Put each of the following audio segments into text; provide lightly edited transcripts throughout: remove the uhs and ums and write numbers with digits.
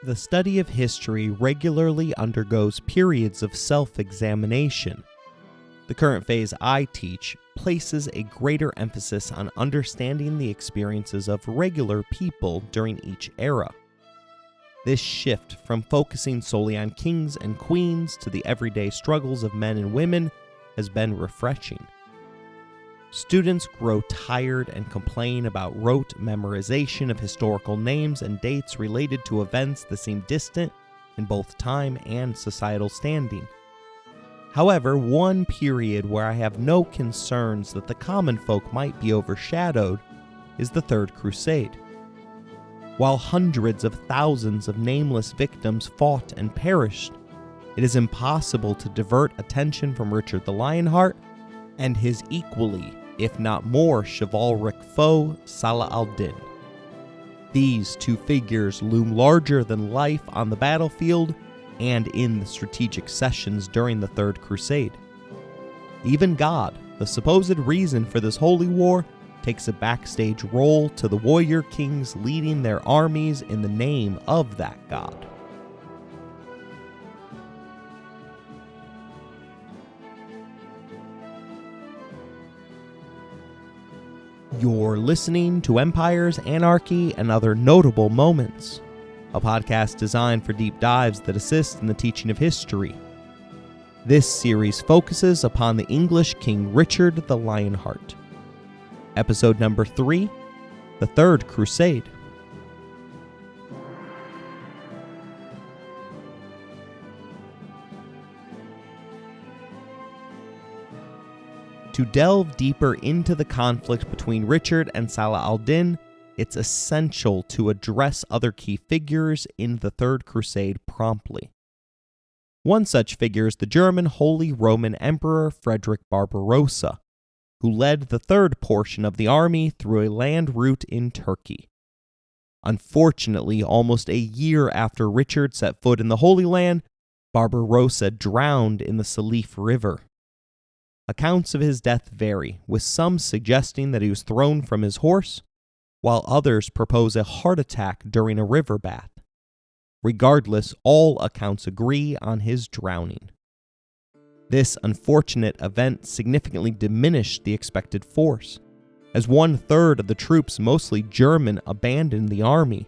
The study of history regularly undergoes periods of self-examination. The current phase I teach places a greater emphasis on understanding the experiences of regular people during each era. This shift from focusing solely on kings and queens to the everyday struggles of men and women has been refreshing. Students grow tired and complain about rote memorization of historical names and dates related to events that seem distant in both time and societal standing. However, one period where I have no concerns that the common folk might be overshadowed is the Third Crusade. While hundreds of thousands of nameless victims fought and perished, it is impossible to divert attention from Richard the Lionheart and his equally, if not more, chivalric foe, Salah al-Din. These two figures loom larger than life on the battlefield and in the strategic sessions during the Third Crusade. Even God, the supposed reason for this holy war, takes a backstage role to the warrior kings leading their armies in the name of that God. You're listening to Empires, Anarchy, and Other Notable Moments, a podcast designed for deep dives that assist in the teaching of history. This series focuses upon the English King Richard the Lionheart. Episode number 3, The Third Crusade. To delve deeper into the conflict between Richard and Salah al-Din, it's essential to address other key figures in the Third Crusade promptly. One such figure is the German Holy Roman Emperor Frederick Barbarossa, who led the third portion of the army through a land route in Turkey. Unfortunately, almost a year after Richard set foot in the Holy Land, Barbarossa drowned in the Salif River. Accounts of his death vary, with some suggesting that he was thrown from his horse, while others propose a heart attack during a river bath. Regardless, all accounts agree on his drowning. This unfortunate event significantly diminished the expected force, as 1/3 of the troops, mostly German, abandoned the army,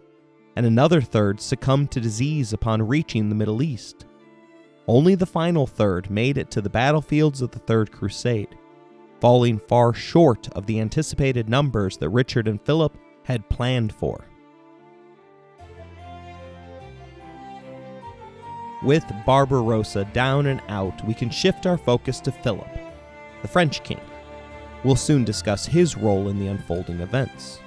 and another third succumbed to disease upon reaching the Middle East. Only the final third made it to the battlefields of the Third Crusade, falling far short of the anticipated numbers that Richard and Philip had planned for. With Barbarossa down and out, we can shift our focus to Philip, the French king. We'll soon discuss his role in the unfolding events.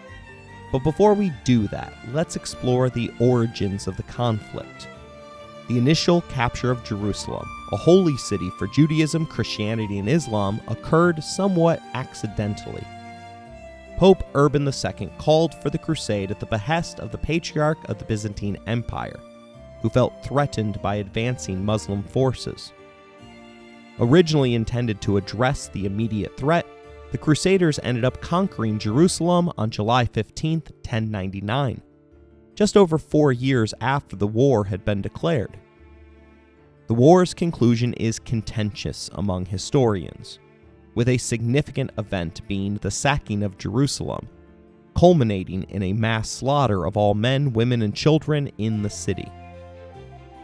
But before we do that, let's explore the origins of the conflict. The initial capture of Jerusalem, a holy city for Judaism, Christianity, and Islam, occurred somewhat accidentally. Pope Urban II called for the crusade at the behest of the Patriarch of the Byzantine Empire, who felt threatened by advancing Muslim forces. Originally intended to address the immediate threat, the Crusaders ended up conquering Jerusalem on July 15, 1099. Just over 4 years after the war had been declared. The war's conclusion is contentious among historians, with a significant event being the sacking of Jerusalem, culminating in a mass slaughter of all men, women, and children in the city.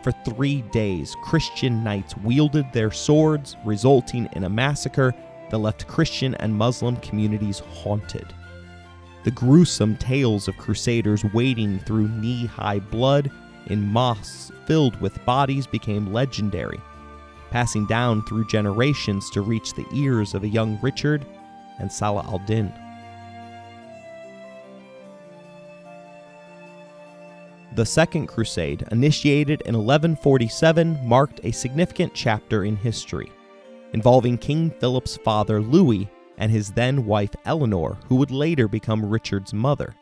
For 3 days, Christian knights wielded their swords, resulting in a massacre that left Christian and Muslim communities haunted. The gruesome tales of crusaders wading through knee-high blood in mosques filled with bodies became legendary, passing down through generations to reach the ears of a young Richard and Salah al-Din. The Second Crusade, initiated in 1147, marked a significant chapter in history, involving King Philip's father Louis and his then-wife Eleanor, who would later become Richard's mother.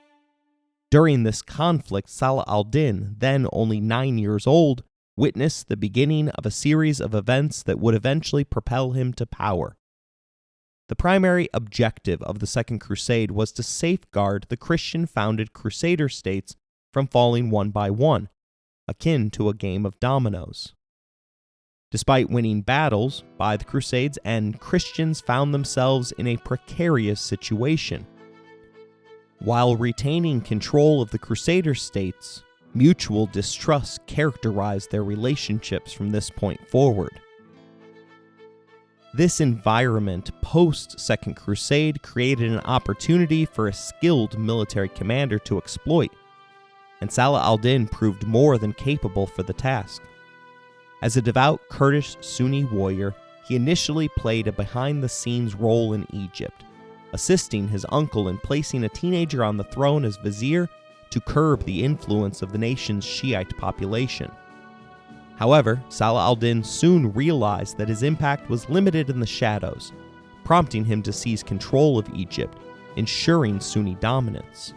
During this conflict, Salah al-Din, then only 9 years old, witnessed the beginning of a series of events that would eventually propel him to power. The primary objective of the Second Crusade was to safeguard the Christian-founded Crusader states from falling one by one, akin to a game of dominoes. Despite winning battles, by the Crusade's end, Christians found themselves in a precarious situation. While retaining control of the Crusader states, mutual distrust characterized their relationships from this point forward. This environment post-Second Crusade created an opportunity for a skilled military commander to exploit, and Salah al-Din proved more than capable for the task. As a devout Kurdish Sunni warrior, he initially played a behind-the-scenes role in Egypt, assisting his uncle in placing a teenager on the throne as vizier to curb the influence of the nation's Shiite population. However, Salah al-Din soon realized that his impact was limited in the shadows, prompting him to seize control of Egypt, ensuring Sunni dominance.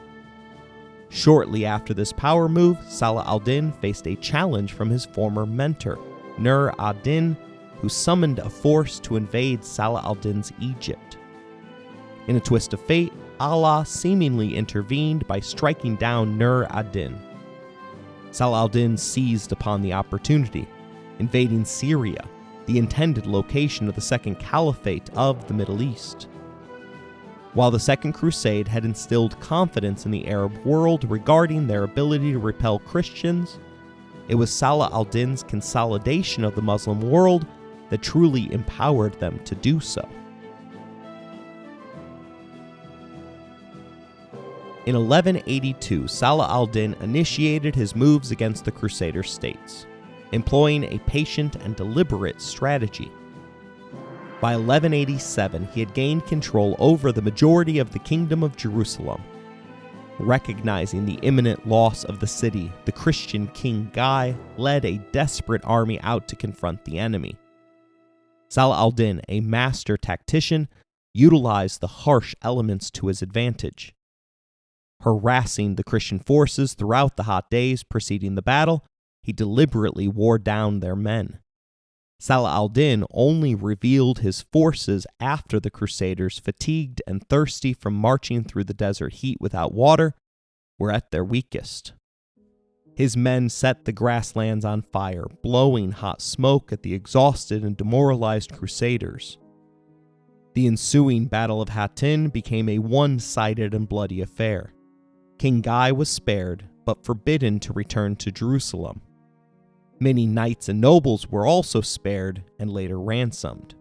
Shortly after this power move, Salah al-Din faced a challenge from his former mentor, Nur ad-Din, who summoned a force to invade Salah al-Din's Egypt. In a twist of fate, Allah seemingly intervened by striking down Nur ad-Din. Salah al-Din seized upon the opportunity, invading Syria, the intended location of the Second Caliphate of the Middle East. While the Second Crusade had instilled confidence in the Arab world regarding their ability to repel Christians, it was Salah al-Din's consolidation of the Muslim world that truly empowered them to do so. In 1182, Salah al-Din initiated his moves against the Crusader states, employing a patient and deliberate strategy. By 1187, he had gained control over the majority of the Kingdom of Jerusalem. Recognizing the imminent loss of the city, the Christian King Guy led a desperate army out to confront the enemy. Salah al-Din, a master tactician, utilized the harsh elements to his advantage. Harassing the Christian forces throughout the hot days preceding the battle, he deliberately wore down their men. Salah al-Din only revealed his forces after the Crusaders, fatigued and thirsty from marching through the desert heat without water, were at their weakest. His men set the grasslands on fire, blowing hot smoke at the exhausted and demoralized Crusaders. The ensuing Battle of Hattin became a one-sided and bloody affair. King Guy was spared, but forbidden to return to Jerusalem. Many knights and nobles were also spared and later ransomed.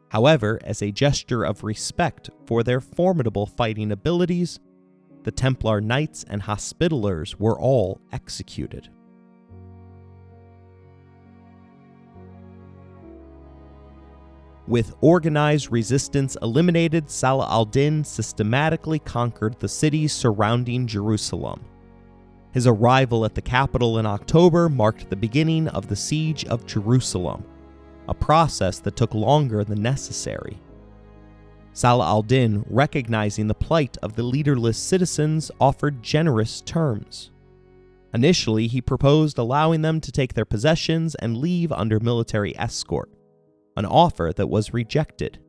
However, as a gesture of respect for their formidable fighting abilities, the Templar Knights and Hospitallers were all executed. With organized resistance eliminated, Salah al-Din systematically conquered the cities surrounding Jerusalem. His arrival at the capital in October marked the beginning of the Siege of Jerusalem, a process that took longer than necessary. Salah al-Din, recognizing the plight of the leaderless citizens, offered generous terms. Initially, he proposed allowing them to take their possessions and leave under military escort, an offer that was rejected.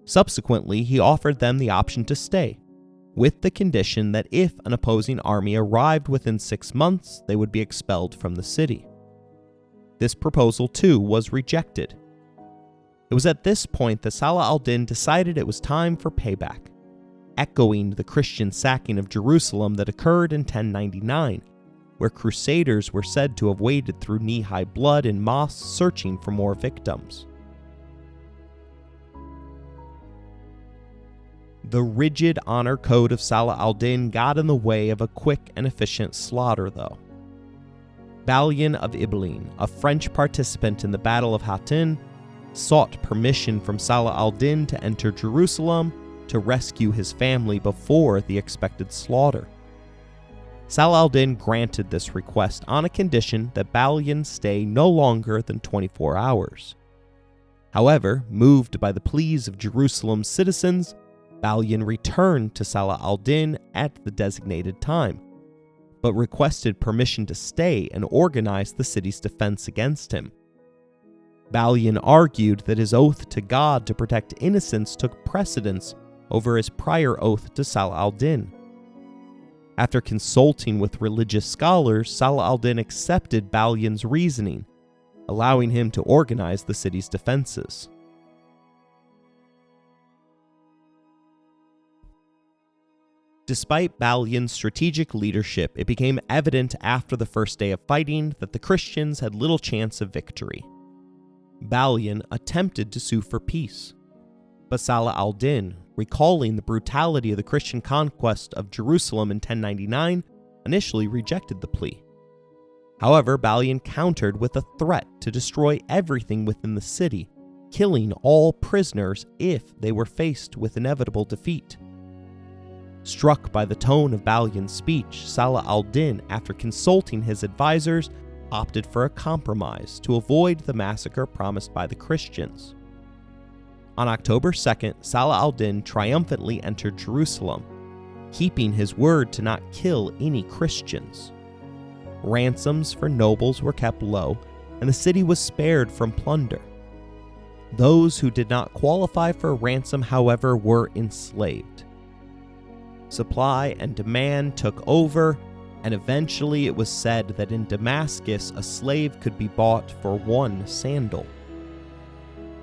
Subsequently, he offered them the option to stay, with the condition that if an opposing army arrived within 6 months, they would be expelled from the city. This proposal, too, was rejected. It was at this point that Salah al-Din decided it was time for payback, echoing the Christian sacking of Jerusalem that occurred in 1099, where Crusaders were said to have waded through knee-high blood in mosques searching for more victims. The rigid honor code of Salah al-Din got in the way of a quick and efficient slaughter, though. Balian of Ibelin, a French participant in the Battle of Hattin, sought permission from Salah al-Din to enter Jerusalem to rescue his family before the expected slaughter. Salah al-Din granted this request on a condition that Balian stay no longer than 24 hours. However, moved by the pleas of Jerusalem's citizens, Balian returned to Salah al-Din at the designated time, but requested permission to stay and organize the city's defense against him. Balian argued that his oath to God to protect innocents took precedence over his prior oath to Salah al-Din. After consulting with religious scholars, Salah al-Din accepted Balian's reasoning, allowing him to organize the city's defenses. Despite Balian's strategic leadership, it became evident after the first day of fighting that the Christians had little chance of victory. Balian attempted to sue for peace, but Salah al-Din, recalling the brutality of the Christian conquest of Jerusalem in 1099, initially rejected the plea. However, Balian countered with a threat to destroy everything within the city, killing all prisoners if they were faced with inevitable defeat. Struck by the tone of Balian's speech, Salah al-Din, after consulting his advisors, opted for a compromise to avoid the massacre promised by the Christians. On October 2nd, Salah al-Din triumphantly entered Jerusalem, keeping his word to not kill any Christians. Ransoms for nobles were kept low, and the city was spared from plunder. Those who did not qualify for a ransom, however, were enslaved. Supply and demand took over, and eventually it was said that in Damascus a slave could be bought for 1 sandal.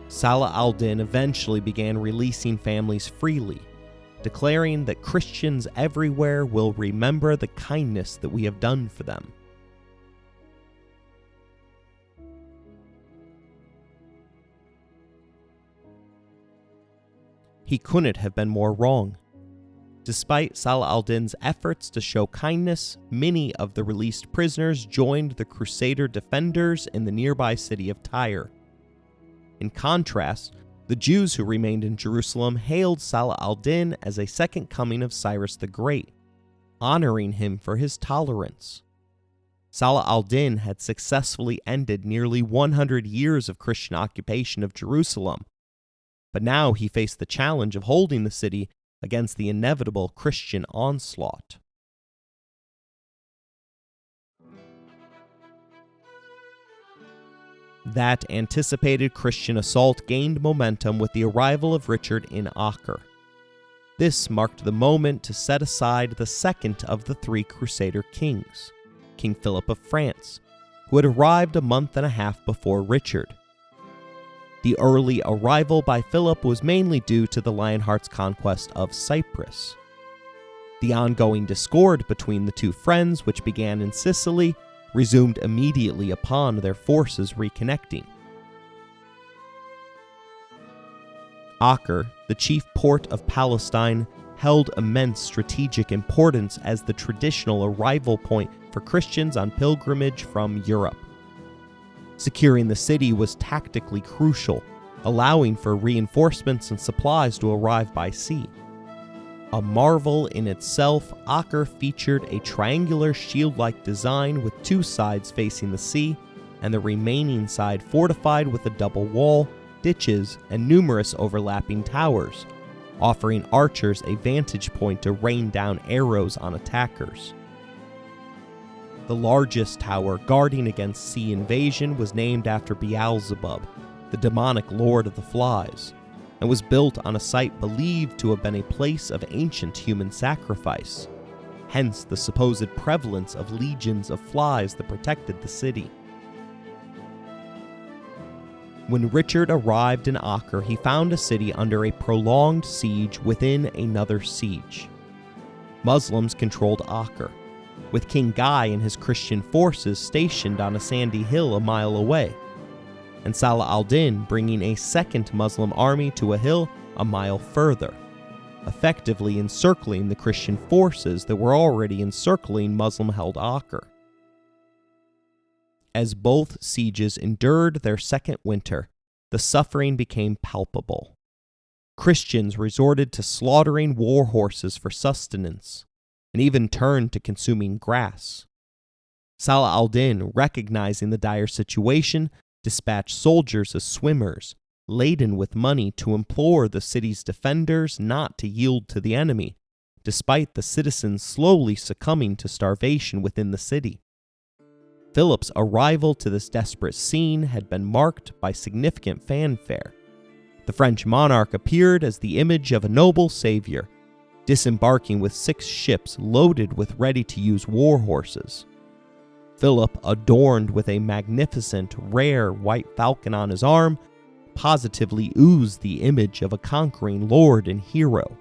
Salah al-Din eventually began releasing families freely, declaring that Christians everywhere will remember the kindness that we have done for them. He couldn't have been more wrong. Despite Salah al-Din's efforts to show kindness, many of the released prisoners joined the Crusader defenders in the nearby city of Tyre. In contrast, the Jews who remained in Jerusalem hailed Salah al-Din as a second coming of Cyrus the Great, honoring him for his tolerance. Salah al-Din had successfully ended nearly 100 years of Christian occupation of Jerusalem, but now he faced the challenge of holding the city against the inevitable Christian onslaught. That anticipated Christian assault gained momentum with the arrival of Richard in Acre. This marked the moment to set aside the second of the 3 Crusader kings, King Philip of France, who had arrived a month and a half before Richard. The early arrival by Philip was mainly due to the Lionheart's conquest of Cyprus. The ongoing discord between the 2 friends, which began in Sicily, resumed immediately upon their forces reconnecting. Acre, the chief port of Palestine, held immense strategic importance as the traditional arrival point for Christians on pilgrimage from Europe. Securing the city was tactically crucial, allowing for reinforcements and supplies to arrive by sea. A marvel in itself, Acre featured a triangular shield-like design with 2 sides facing the sea, and the remaining side fortified with a double wall, ditches, and numerous overlapping towers, offering archers a vantage point to rain down arrows on attackers. The largest tower guarding against sea invasion was named after Beelzebub, the demonic lord of the flies, and was built on a site believed to have been a place of ancient human sacrifice, hence the supposed prevalence of legions of flies that protected the city. When Richard arrived in Acre, he found a city under a prolonged siege within another siege. Muslims controlled Acre, with King Guy and his Christian forces stationed on a sandy hill a mile away, and Salah al-Din bringing a second Muslim army to a hill a mile further, effectively encircling the Christian forces that were already encircling Muslim-held Acre. As both sieges endured their second winter, the suffering became palpable. Christians resorted to slaughtering war horses for sustenance, and even turned to consuming grass. Salah al-Din, recognizing the dire situation, dispatched soldiers as swimmers, laden with money to implore the city's defenders not to yield to the enemy, despite the citizens slowly succumbing to starvation within the city. Philip's arrival to this desperate scene had been marked by significant fanfare. The French monarch appeared as the image of a noble savior, disembarking with 6 ships loaded with ready-to-use war horses. Philip, adorned with a magnificent, rare white falcon on his arm, positively oozed the image of a conquering lord and hero.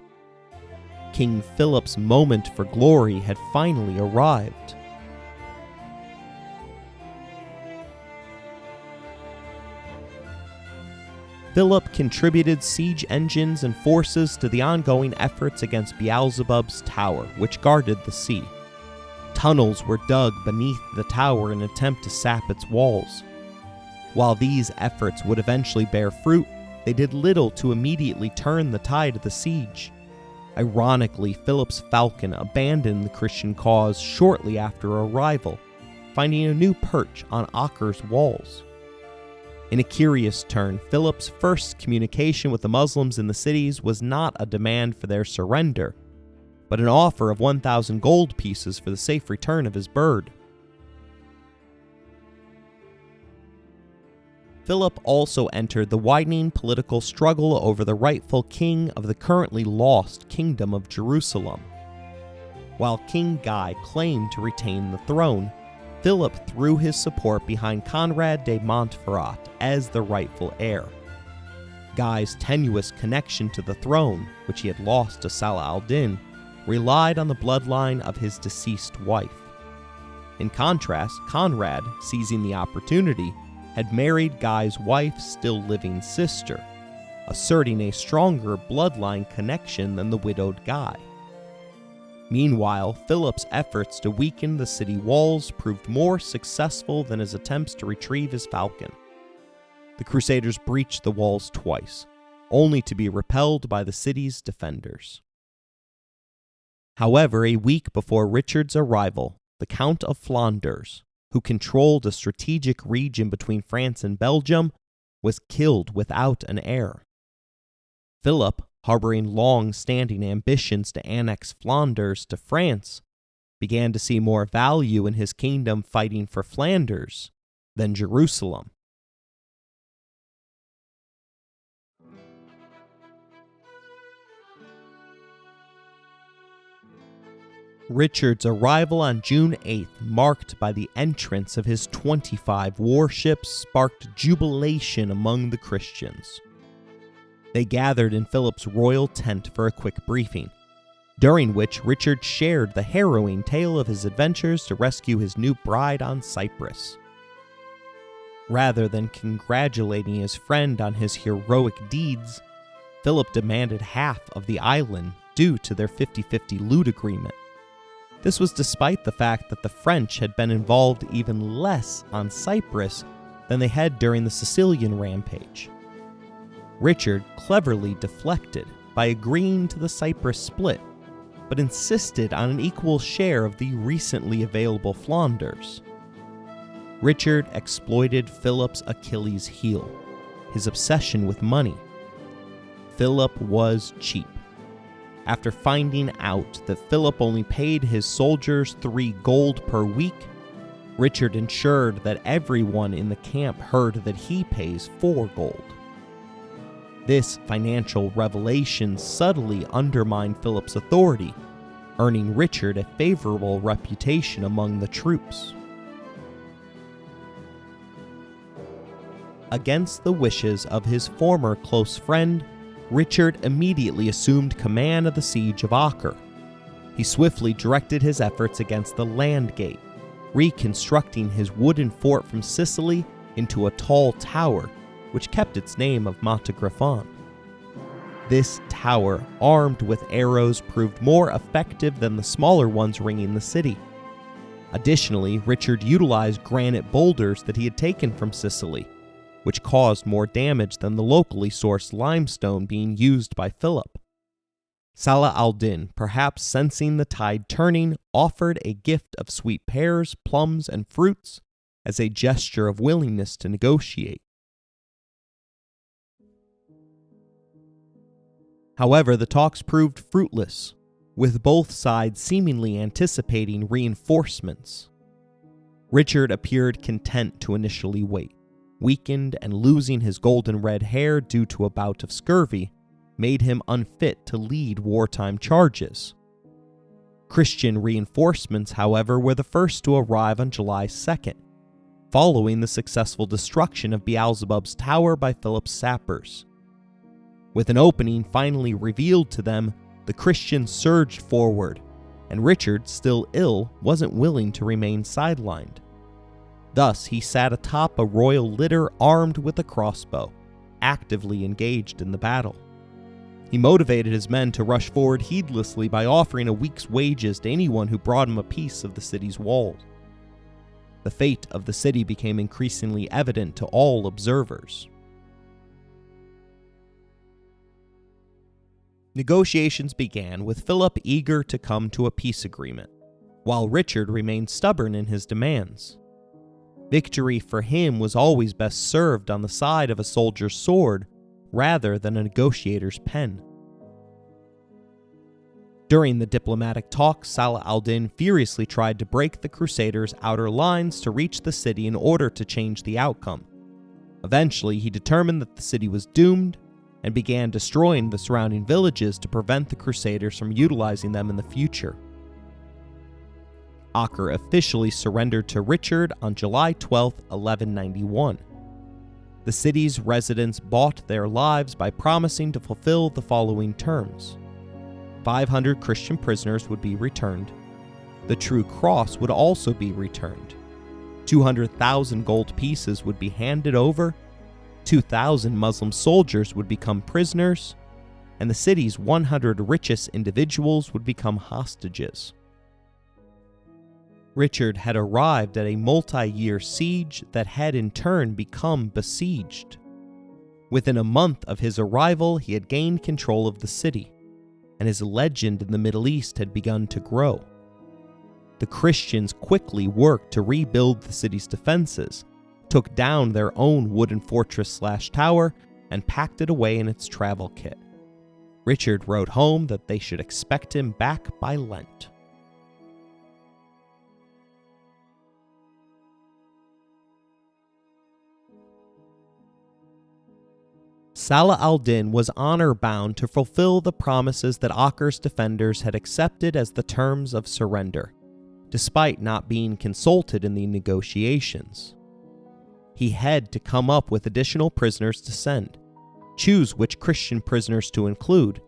King Philip's moment for glory had finally arrived. Philip contributed siege engines and forces to the ongoing efforts against Beelzebub's tower, which guarded the sea. Tunnels were dug beneath the tower in an attempt to sap its walls. While these efforts would eventually bear fruit, they did little to immediately turn the tide of the siege. Ironically, Philip's falcon abandoned the Christian cause shortly after arrival, finding a new perch on Acre's walls. In a curious turn, Philip's first communication with the Muslims in the cities was not a demand for their surrender, but an offer of 1,000 gold pieces for the safe return of his bird. Philip also entered the widening political struggle over the rightful king of the currently lost Kingdom of Jerusalem. While King Guy claimed to retain the throne, Philip threw his support behind Conrad de Montferrat as the rightful heir. Guy's tenuous connection to the throne, which he had lost to Salah al-Din, relied on the bloodline of his deceased wife. In contrast, Conrad, seizing the opportunity, had married Guy's wife's still living sister, asserting a stronger bloodline connection than the widowed Guy. Meanwhile, Philip's efforts to weaken the city walls proved more successful than his attempts to retrieve his falcon. The Crusaders breached the walls twice, only to be repelled by the city's defenders. However, a week before Richard's arrival, the Count of Flanders, who controlled a strategic region between France and Belgium, was killed without an heir. Philip, harboring long-standing ambitions to annex Flanders to France, began to see more value in his kingdom fighting for Flanders than Jerusalem. Richard's arrival on June 8th, marked by the entrance of his 25 warships, sparked jubilation among the Christians. They gathered in Philip's royal tent for a quick briefing, during which Richard shared the harrowing tale of his adventures to rescue his new bride on Cyprus. Rather than congratulating his friend on his heroic deeds, Philip demanded half of the island due to their 50-50 loot agreement. This was despite the fact that the French had been involved even less on Cyprus than they had during the Sicilian rampage. Richard cleverly deflected by agreeing to the Cyprus split, but insisted on an equal share of the recently available Flanders. Richard exploited Philip's Achilles heel, his obsession with money. Philip was cheap. After finding out that Philip only paid his soldiers 3 gold per week, Richard ensured that everyone in the camp heard that he pays 4 gold. This financial revelation subtly undermined Philip's authority, earning Richard a favorable reputation among the troops. Against the wishes of his former close friend, Richard immediately assumed command of the siege of Acre. He swiftly directed his efforts against the land gate, reconstructing his wooden fort from Sicily into a tall tower, which kept its name of Monte Griffon. This tower, armed with arrows, proved more effective than the smaller ones ringing the city. Additionally, Richard utilized granite boulders that he had taken from Sicily, which caused more damage than the locally sourced limestone being used by Philip. Salah al-Din, perhaps sensing the tide turning, offered a gift of sweet pears, plums, and fruits as a gesture of willingness to negotiate. However, the talks proved fruitless, with both sides seemingly anticipating reinforcements. Richard appeared content to initially wait. Weakened and losing his golden red hair due to a bout of scurvy, made him unfit to lead wartime charges. Christian reinforcements, however, were the first to arrive on July 2nd, following the successful destruction of Beelzebub's tower by Philip's sappers. With an opening finally revealed to them, the Christians surged forward, and Richard, still ill, wasn't willing to remain sidelined. Thus, he sat atop a royal litter armed with a crossbow, actively engaged in the battle. He motivated his men to rush forward heedlessly by offering a week's wages to anyone who brought him a piece of the city's walls. The fate of the city became increasingly evident to all observers. Negotiations began with Philip eager to come to a peace agreement, while Richard remained stubborn in his demands. Victory for him was always best served on the side of a soldier's sword rather than a negotiator's pen. During the diplomatic talks, Salah al-Din furiously tried to break the Crusaders' outer lines to reach the city in order to change the outcome. Eventually, he determined that the city was doomed and began destroying the surrounding villages to prevent the Crusaders from utilizing them in the future. Acre officially surrendered to Richard on July 12, 1191. The city's residents bought their lives by promising to fulfill the following terms. 500 Christian prisoners would be returned. The true cross would also be returned. 200,000 gold pieces would be handed over. 2,000 Muslim soldiers would become prisoners, and the city's 100 richest individuals would become hostages. Richard had arrived at a multi-year siege that had in turn become besieged. Within a month of his arrival, he had gained control of the city, and his legend in the Middle East had begun to grow. The Christians quickly worked to rebuild the city's defenses, took down their own wooden fortress/tower, and packed it away in its travel kit. Richard wrote home that they should expect him back by Lent. Salah al-Din was honor-bound to fulfill the promises that Acre's defenders had accepted as the terms of surrender, despite not being consulted in the negotiations. He had to come up with additional prisoners to send, choose which Christian prisoners to include,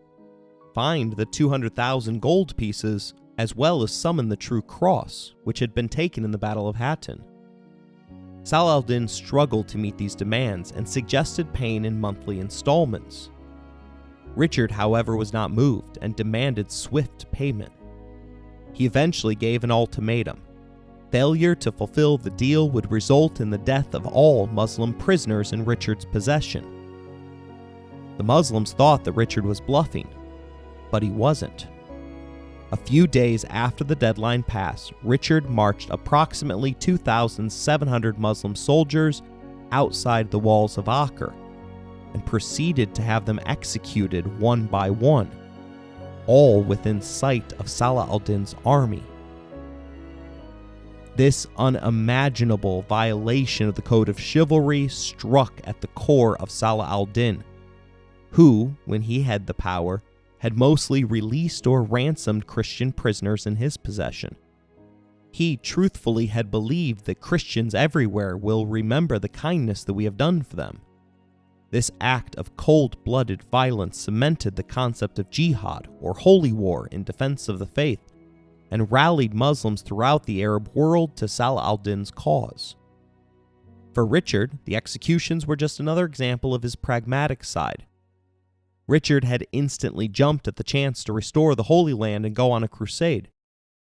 find the 200,000 gold pieces, as well as summon the true cross, which had been taken in the Battle of Hattin. Salah al-Din struggled to meet these demands and suggested paying in monthly installments. Richard, however, was not moved and demanded swift payment. He eventually gave an ultimatum. Failure to fulfill the deal would result in the death of all Muslim prisoners in Richard's possession. The Muslims thought that Richard was bluffing, but he wasn't. A few days after the deadline passed, Richard marched approximately 2,700 Muslim soldiers outside the walls of Acre and proceeded to have them executed one by one, all within sight of Salah al-Din's army. This unimaginable violation of the code of chivalry struck at the core of Salah al-Din, who, when he had the power, had mostly released or ransomed Christian prisoners in his possession. He truthfully had believed that Christians everywhere will remember the kindness that we have done for them. This act of cold-blooded violence cemented the concept of jihad, or holy war, in defense of the faith, and rallied Muslims throughout the Arab world to Salah al-Din's cause. For Richard, the executions were just another example of his pragmatic side. Richard had instantly jumped at the chance to restore the Holy Land and go on a crusade,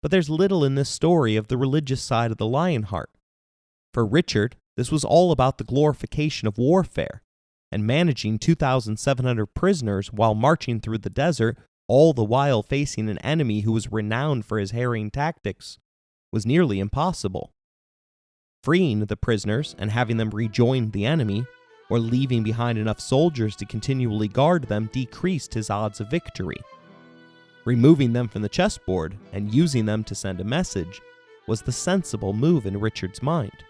but there's little in this story of the religious side of the Lionheart. For Richard, this was all about the glorification of warfare, and managing 2,700 prisoners while marching through the desert, all the while facing an enemy who was renowned for his harrying tactics, was nearly impossible. Freeing the prisoners and having them rejoin the enemy, or leaving behind enough soldiers to continually guard them, decreased his odds of victory. Removing them from the chessboard and using them to send a message was the sensible move in Richard's mind.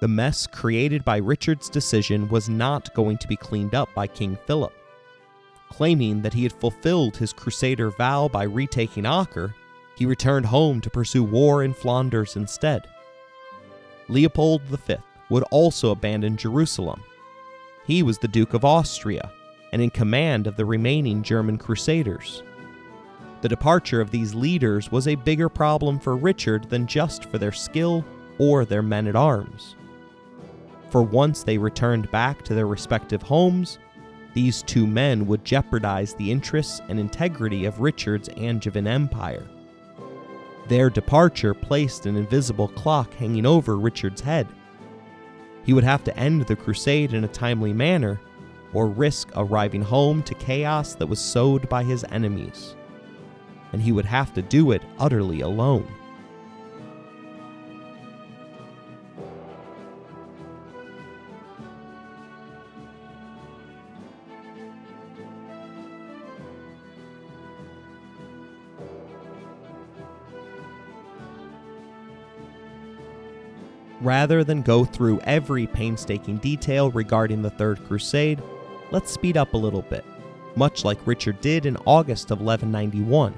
The mess created by Richard's decision was not going to be cleaned up by King Philip. Claiming that he had fulfilled his crusader vow by retaking Acre, he returned home to pursue war in Flanders instead. Leopold V would also abandon Jerusalem. He was the Duke of Austria and in command of the remaining German crusaders. The departure of these leaders was a bigger problem for Richard than just for their skill or their men-at-arms. For once they returned back to their respective homes, these two men would jeopardize the interests and integrity of Richard's Angevin Empire. Their departure placed an invisible clock hanging over Richard's head. He would have to end the crusade in a timely manner, or risk arriving home to chaos that was sowed by his enemies. And he would have to do it utterly alone. Rather than go through every painstaking detail regarding the Third Crusade, let's speed up a little bit, much like Richard did in August of 1191,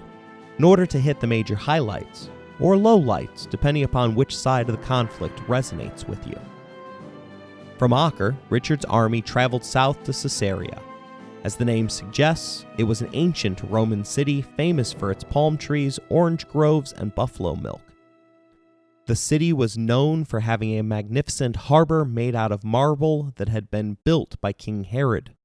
in order to hit the major highlights, or lowlights, depending upon which side of the conflict resonates with you. From Acre, Richard's army traveled south to Caesarea. As the name suggests, it was an ancient Roman city famous for its palm trees, orange groves, and buffalo milk. The city was known for having a magnificent harbor made out of marble that had been built by King Herod.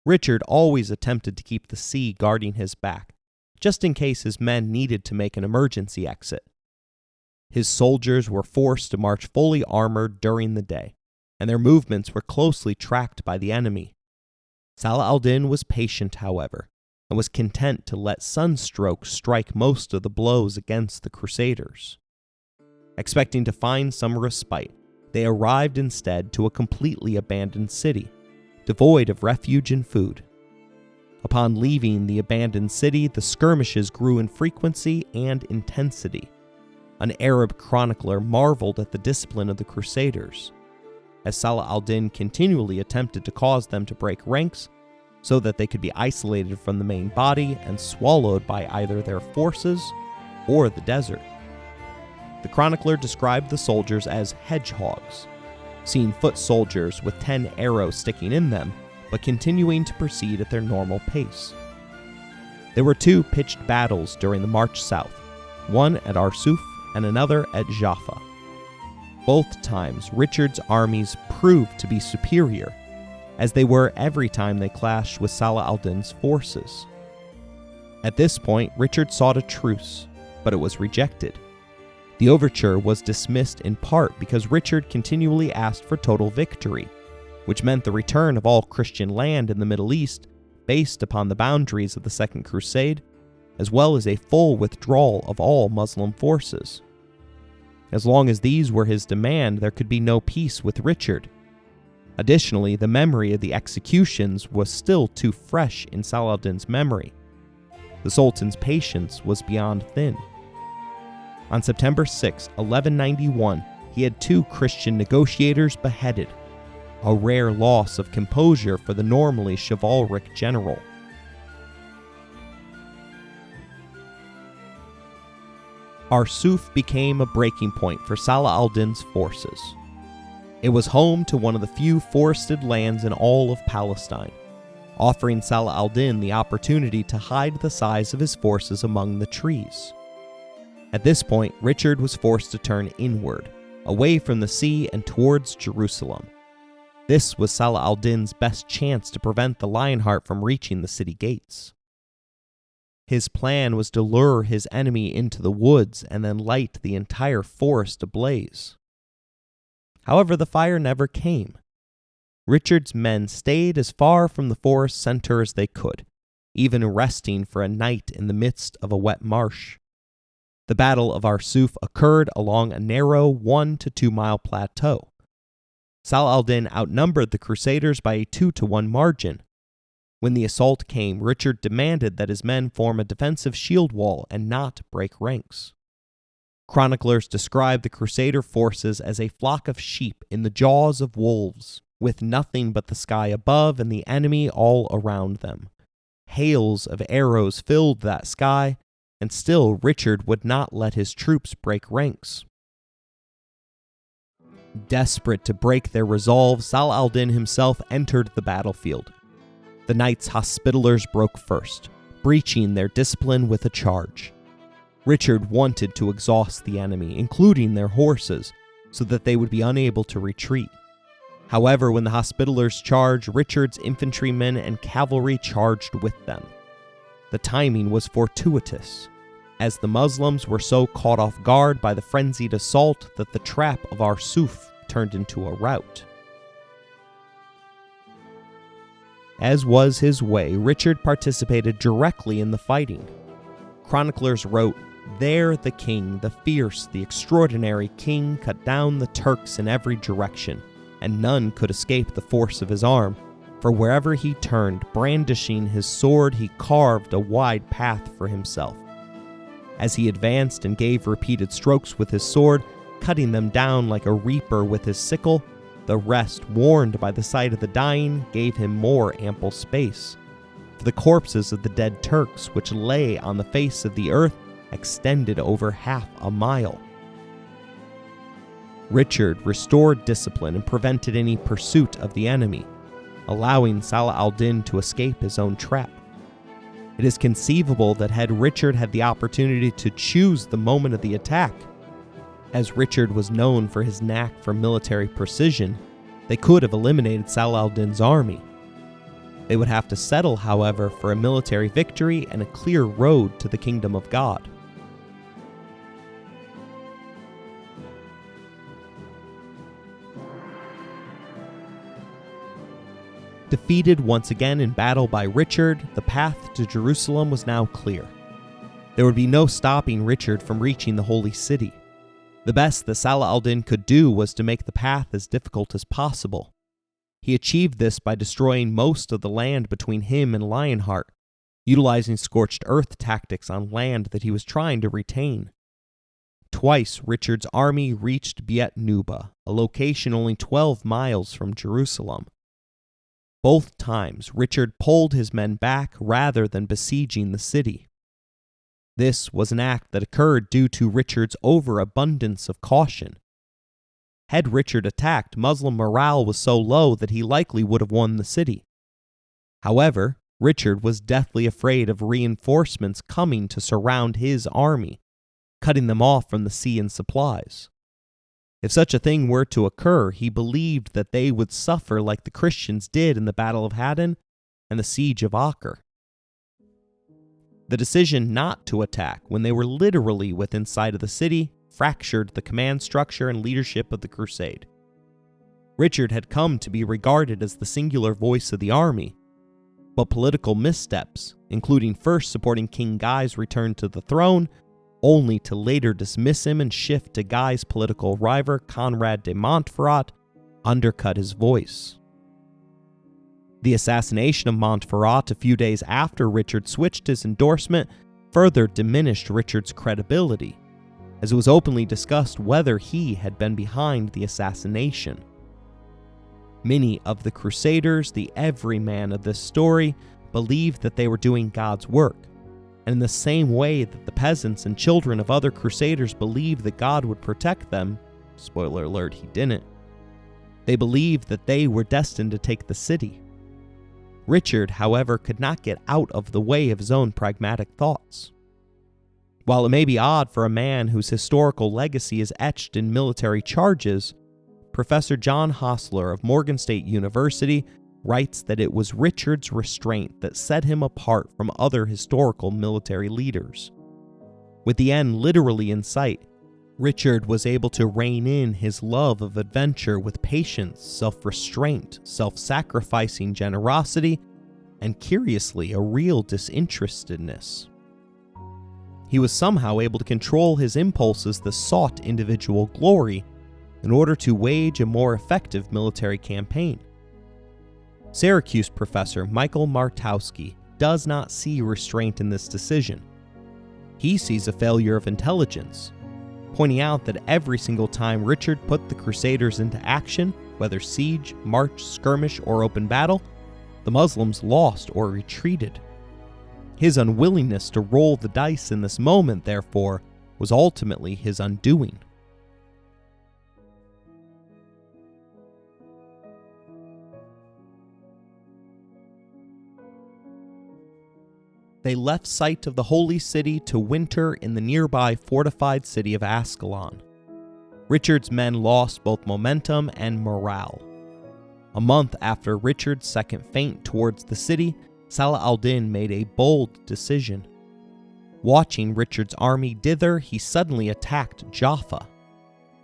Richard always attempted to keep the sea guarding his back, just in case his men needed to make an emergency exit. His soldiers were forced to march fully armored during the day, and their movements were closely tracked by the enemy. Salah al-Din was patient, however, and was content to let sunstroke strike most of the blows against the Crusaders. Expecting to find some respite, they arrived instead to a completely abandoned city, devoid of refuge and food. Upon leaving the abandoned city, the skirmishes grew in frequency and intensity. An Arab chronicler marveled at the discipline of the Crusaders, as Salah al-Din continually attempted to cause them to break ranks so that they could be isolated from the main body and swallowed by either their forces or the desert. The chronicler described the soldiers as hedgehogs, seeing foot soldiers with 10 arrows sticking in them, but continuing to proceed at their normal pace. There were two pitched battles during the march south, one at Arsuf and another at Jaffa. Both times, Richard's armies proved to be superior, as they were every time they clashed with Salah al-Din's forces. At this point, Richard sought a truce, but it was rejected. The overture was dismissed in part because Richard continually asked for total victory, which meant the return of all Christian land in the Middle East based upon the boundaries of the Second Crusade, as well as a full withdrawal of all Muslim forces. As long as these were his demand, there could be no peace with Richard. Additionally, the memory of the executions was still too fresh in Salah al-Din's memory. The Sultan's patience was beyond thin. On September 6, 1191, he had two Christian negotiators beheaded, a rare loss of composure for the normally chivalric general. Arsuf became a breaking point for Salah al-Din's forces. It was home to one of the few forested lands in all of Palestine, offering Salah al-Din the opportunity to hide the size of his forces among the trees. At this point, Richard was forced to turn inward, away from the sea and towards Jerusalem. This was Salah al-Din's best chance to prevent the Lionheart from reaching the city gates. His plan was to lure his enemy into the woods and then light the entire forest ablaze. However, the fire never came. Richard's men stayed as far from the forest center as they could, even resting for a night in the midst of a wet marsh. The Battle of Arsuf occurred along a narrow 1 to 2 mile plateau. Salah al-Din outnumbered the Crusaders by a 2-to-1 margin. When the assault came, Richard demanded that his men form a defensive shield wall and not break ranks. Chroniclers describe the Crusader forces as a flock of sheep in the jaws of wolves, with nothing but the sky above and the enemy all around them. Hails of arrows filled that sky, and still Richard would not let his troops break ranks. Desperate to break their resolve, Salah al-Din himself entered the battlefield. The Knights Hospitallers broke first, breaching their discipline with a charge. Richard wanted to exhaust the enemy, including their horses, so that they would be unable to retreat. However, when the Hospitallers charged, Richard's infantrymen and cavalry charged with them. The timing was fortuitous, as the Muslims were so caught off guard by the frenzied assault that the trap of Arsuf turned into a rout. As was his way, Richard participated directly in the fighting. Chroniclers wrote, "There the king, the fierce, the extraordinary king, cut down the Turks in every direction, and none could escape the force of his arm, for wherever he turned, brandishing his sword, he carved a wide path for himself. As he advanced and gave repeated strokes with his sword, cutting them down like a reaper with his sickle, the rest, warned by the sight of the dying, gave him more ample space. For the corpses of the dead Turks, which lay on the face of the earth, extended over half a mile." Richard restored discipline and prevented any pursuit of the enemy, allowing Salah al-Din to escape his own trap. It is conceivable that had Richard had the opportunity to choose the moment of the attack, as Richard was known for his knack for military precision, they could have eliminated Salah al-Din's army. They would have to settle, however, for a military victory and a clear road to the kingdom of God. Defeated once again in battle by Richard, the path to Jerusalem was now clear. There would be no stopping Richard from reaching the holy city. The best that Salah al-Din could do was to make the path as difficult as possible. He achieved this by destroying most of the land between him and Lionheart, utilizing scorched earth tactics on land that he was trying to retain. Twice, Richard's army reached Beit Nuba, a location only 12 miles from Jerusalem. Both times, Richard pulled his men back rather than besieging the city. This was an act that occurred due to Richard's overabundance of caution. Had Richard attacked, Muslim morale was so low that he likely would have won the city. However, Richard was deathly afraid of reinforcements coming to surround his army, cutting them off from the sea and supplies. If such a thing were to occur, he believed that they would suffer like the Christians did in the Battle of Hadden and the Siege of Acre. The decision not to attack when they were literally within sight of the city fractured the command structure and leadership of the Crusade. Richard had come to be regarded as the singular voice of the army, but political missteps, including first supporting King Guy's return to the throne, only to later dismiss him and shift to Guy's political rival Conrad de Montferrat, undercut his voice. The assassination of Montferrat a few days after Richard switched his endorsement further diminished Richard's credibility, as it was openly discussed whether he had been behind the assassination. Many of the Crusaders, the everyman of this story, believed that they were doing God's work, and in the same way that the peasants and children of other Crusaders believed that God would protect them, spoiler alert, he didn't, they believed that they were destined to take the city. Richard, however, could not get out of the way of his own pragmatic thoughts. While it may be odd for a man whose historical legacy is etched in military charges, Professor John Hostler of Morgan State University writes that it was Richard's restraint that set him apart from other historical military leaders. With the end literally in sight, Richard was able to rein in his love of adventure with patience, self-restraint, self-sacrificing generosity, and curiously, a real disinterestedness. He was somehow able to control his impulses that sought individual glory in order to wage a more effective military campaign. Syracuse professor Michael Martowski does not see restraint in this decision. He sees a failure of intelligence, pointing out that every single time Richard put the Crusaders into action, whether siege, march, skirmish, or open battle, the Muslims lost or retreated. His unwillingness to roll the dice in this moment, therefore, was ultimately his undoing. They left sight of the holy city to winter in the nearby fortified city of Ascalon. Richard's men lost both momentum and morale. A month after Richard's second feint towards the city, Salah al-Din made a bold decision. Watching Richard's army dither, he suddenly attacked Jaffa.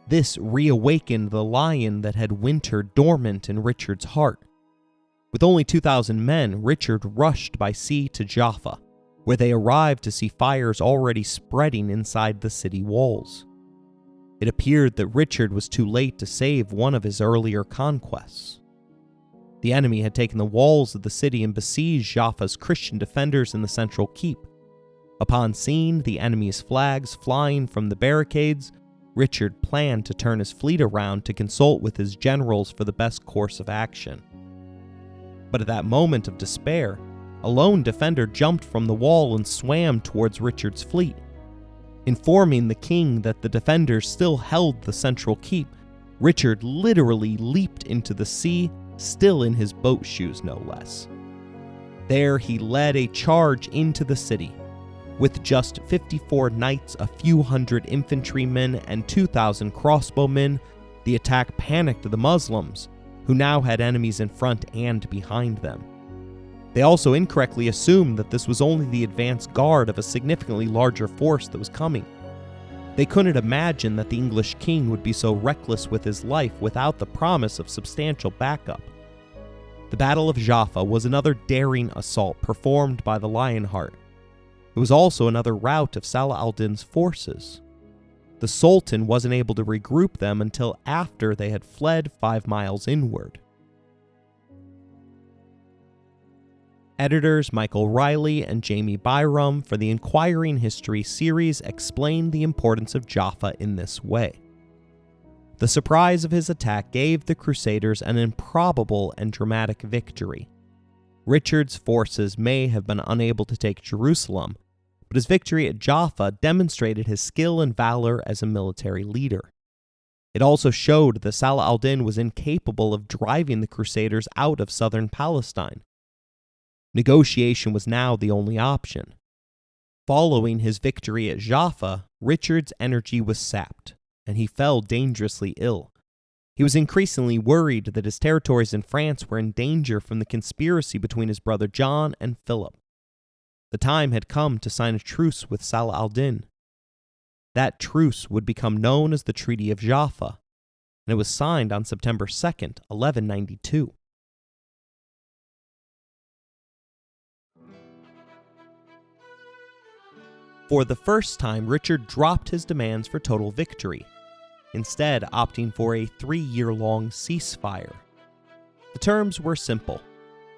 This reawakened the lion that had wintered dormant in Richard's heart. With only 2,000 men, Richard rushed by sea to Jaffa, where they arrived to see fires already spreading inside the city walls. It appeared that Richard was too late to save one of his earlier conquests. The enemy had taken the walls of the city and besieged Jaffa's Christian defenders in the central keep. Upon seeing the enemy's flags flying from the barricades, Richard planned to turn his fleet around to consult with his generals for the best course of action. But at that moment of despair, a lone defender jumped from the wall and swam towards Richard's fleet. Informing the king that the defenders still held the central keep, Richard literally leaped into the sea, still in his boat shoes no less. There he led a charge into the city. With just 54 knights, a few hundred infantrymen, and 2,000 crossbowmen, the attack panicked the Muslims, who now had enemies in front and behind them. They also incorrectly assumed that this was only the advance guard of a significantly larger force that was coming. They couldn't imagine that the English king would be so reckless with his life without the promise of substantial backup. The Battle of Jaffa was another daring assault performed by the Lionheart. It was also another rout of Salah al-Din's forces. The Sultan wasn't able to regroup them until after they had fled 5 miles inward. Editors Michael Riley and Jamie Byram for the Inquiring History series explained the importance of Jaffa in this way. The surprise of his attack gave the Crusaders an improbable and dramatic victory. Richard's forces may have been unable to take Jerusalem, but his victory at Jaffa demonstrated his skill and valor as a military leader. It also showed that Salah al-Din was incapable of driving the Crusaders out of southern Palestine. Negotiation was now the only option. Following his victory at Jaffa, Richard's energy was sapped, and he fell dangerously ill. He was increasingly worried that his territories in France were in danger from the conspiracy between his brother John and Philip. The time had come to sign a truce with Salah al-Din. That truce would become known as the Treaty of Jaffa, and it was signed on September 2nd, 1192. For the first time, Richard dropped his demands for total victory, instead opting for a 3-year-long ceasefire. The terms were simple.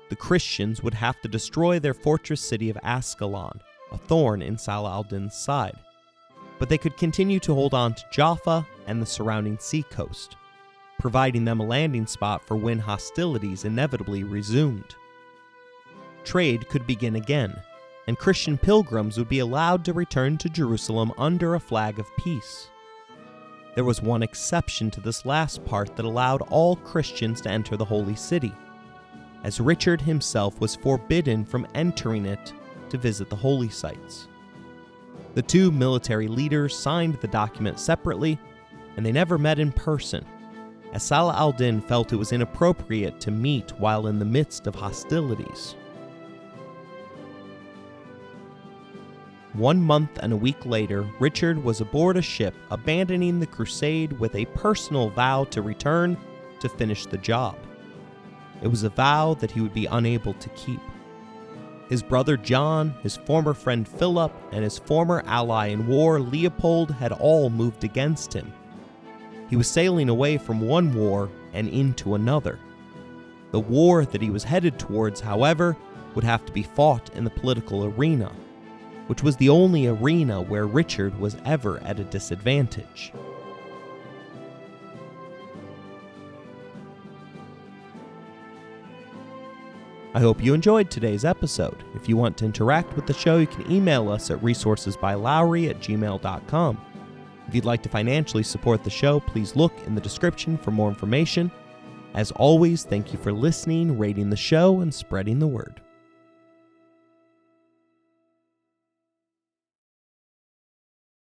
The Christians would have to destroy their fortress city of Ascalon, a thorn in Salah al-Din's side, but they could continue to hold on to Jaffa and the surrounding seacoast, providing them a landing spot for when hostilities inevitably resumed. Trade could begin again, and Christian pilgrims would be allowed to return to Jerusalem under a flag of peace. There was one exception to this last part that allowed all Christians to enter the holy city, as Richard himself was forbidden from entering it to visit the holy sites. The two military leaders signed the document separately, and they never met in person, as Salah al-Din felt it was inappropriate to meet while in the midst of hostilities. 1 month and a week later, Richard was aboard a ship abandoning the crusade with a personal vow to return to finish the job. It was a vow that he would be unable to keep. His brother John, his former friend Philip, and his former ally in war Leopold had all moved against him. He was sailing away from one war and into another. The war that he was headed towards, however, would have to be fought in the political arena. which was the only arena where Richard was ever at a disadvantage. I hope you enjoyed today's episode. If you want to interact with the show, you can email us at resourcesbylowry@gmail.com. If you'd like to financially support the show, please look in the description for more information. As always, thank you for listening, rating the show, and spreading the word.